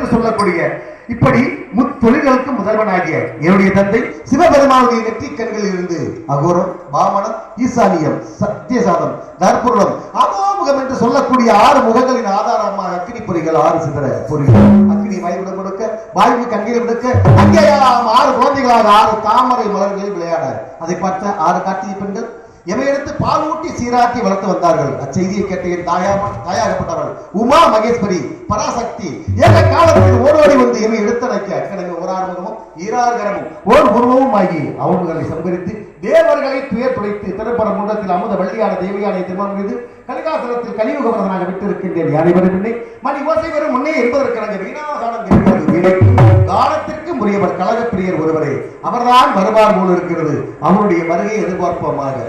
என்று சொல்லக்கூடிய இப்படி முத்தொழில்களுக்கு முதல்வனாகிய என்னுடைய தந்தை சிவபெருமானுடைய நெற்றிக் கண்களில் இருந்து அகோரம், வாமனம், ஈசானியம், சத்தியசாதம், தர்புரம், அமோமுகம் என்று சொல்லக்கூடிய 6 முகங்களின் ஆதாரமாக அக்னி பொறிகள் 6 சிதற பொறிகள் அக்னி வாயுவிடம் கொடுக்க, வாயு கண்ணீர் விடுக்க, அங்கேயாம் 6 குழந்தைகளாக 6 தாமரை மலர்களில் விளையாட அதை பார்த்த 6 கார்த்திகை பெண்கள் எமையெடுத்து பால் ஊட்டி சீராட்டி வளர்த்து வந்தார்கள். அச்செய்தியை கேட்ட என் தாயாகப்பட்டவர்கள் உமா மகேஸ்வரி பராசக்தி ஏக காலத்தில் ஓடோடி வந்து எமை எடுத்தடைக்க அக்கடமை ஓராறுமுகமும் ஈராறுகரமும் ஓர் உருவமும் ஆகி அவர்களை சம்பரித்து தேவர்களை துயர் துடைத்து திருப்பரங்குன்றத்தில் அமுத வள்ளியான தேவியானை திருமணம் மீது கலிகாசலத்தில் கலியுக வரதனாக விட்டிருக்கின்றேன். யானைவரும் முன்னே மணி ஓசை வரும் முன்னே என்பதற்கு வீணாகாலம் காலத்திற்கு முறையவர் கழகப்பிரியர் ஒருவரே, அவர்தான் வருவார் போல் இருக்கிறது. அவருடைய வருகையை எதிர்பார்ப்போமாக.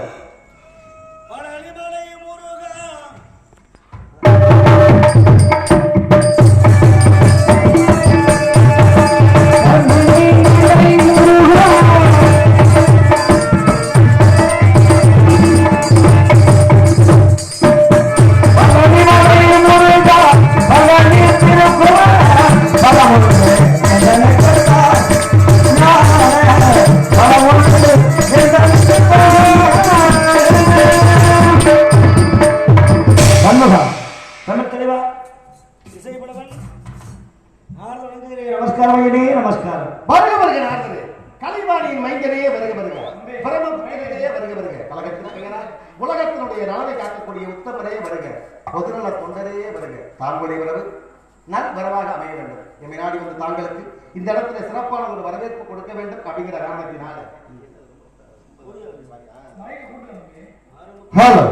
உலகத்தினுடைய நலனை காக்கக்கூடிய உத்தமரே வருக, பொதுநல தொண்டரே வருக, தாங்களுடைய வரவு நல்வரவாக அமைய வேண்டும். எம்மை நாடி வந்து தாங்களுக்கு இந்த இடத்துல சிறப்பான ஒரு வரவேற்பு கொடுக்க வேண்டும் அப்படிங்கிற காரணத்தினால ஹலோ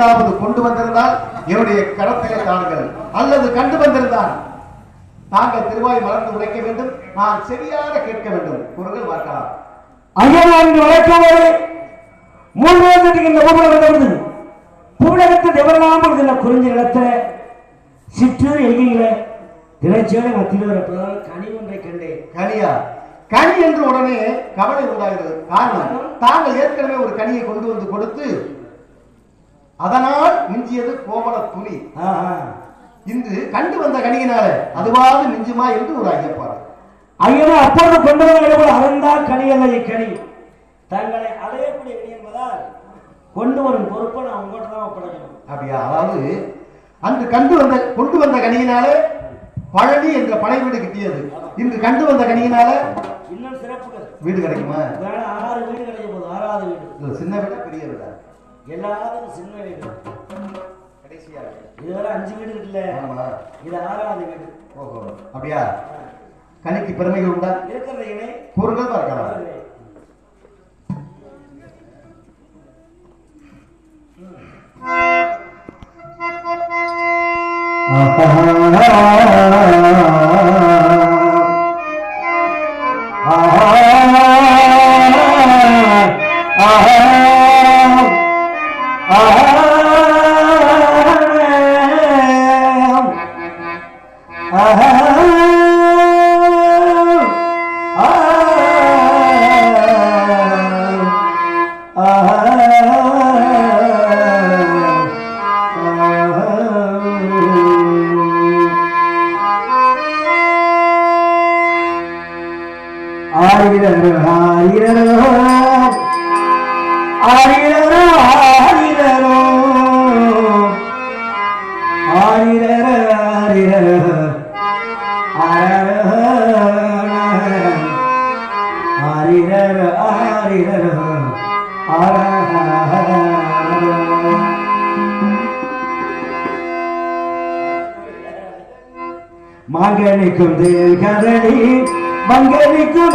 ஏதாவது கொண்டு வந்திருந்தால் என்னுடைய கரத்திலே தாங்கள், அல்லது கண்டு வந்திருந்தால் தாங்கள் திருவாய் மலர்ந்து உரைக்க வேண்டும். நான் சரியாக கேட்க வேண்டும். குரல்கள் பார்க்கலாம். ஐயா வழக்கமாக மூன்றாவது இந்த பூமியிலிருந்து பூமியகத்தில் எவரெல்லாம் இந்த குறிஞ்சி இடத்துல சிற்றூர் எல்கையில தினச்சேலை மத்தியில் வரப்பதான் கனி ஒன்றை கண்டேன். கனியா? கனி என்று உடனே கவலை உண்டாகிறது. காரணம், தாங்கள் ஏற்கனவே ஒரு கனியை கொண்டு வந்து கொடுத்து அதனால் மிஞ்சியது கோமல துணி. இன்று கண்டு வந்த கனியினால அதுவாது மிஞ்சுமா என்று ஒரு ஐயப்பாடு. ஐயனோ அப்பொழுது கொண்டு வந்த அவன்தான் கனி அல்ல கனி. தங்களை அலையக்கூடிய கனி என்பதால் கொண்டு வரும் பொறுப்பை நான் உங்கள்கிட்ட தான் ஒப்படைக்கணும். அப்படியா? அதாவது அன்று கொண்டு வந்த கனியினாலே பழனி என்ற படை வீடு கிட்டியது. இன்று கண்டு வந்த கனியினால இன்னும் சிறப்புகள் வீடு கிடைக்குமா? 6 வீடு கிடைக்கும் போது 6வது வீடு. சின்ன வீடா பெரிய வீடா? எல்லாரும் சின்ன வீடு. கடைசியா இதுவரை 5 வீடு இருக்குல்ல, இது 6வது வீடு. ஓஹோ, அப்படியா? கனிக்கு பெருமைகள் உண்டா? இருக்கிறீங்களே கூறுங்கள் பார்க்கலாம். மங்கனிக்கும் தேகரணி மங்கனிக்கும்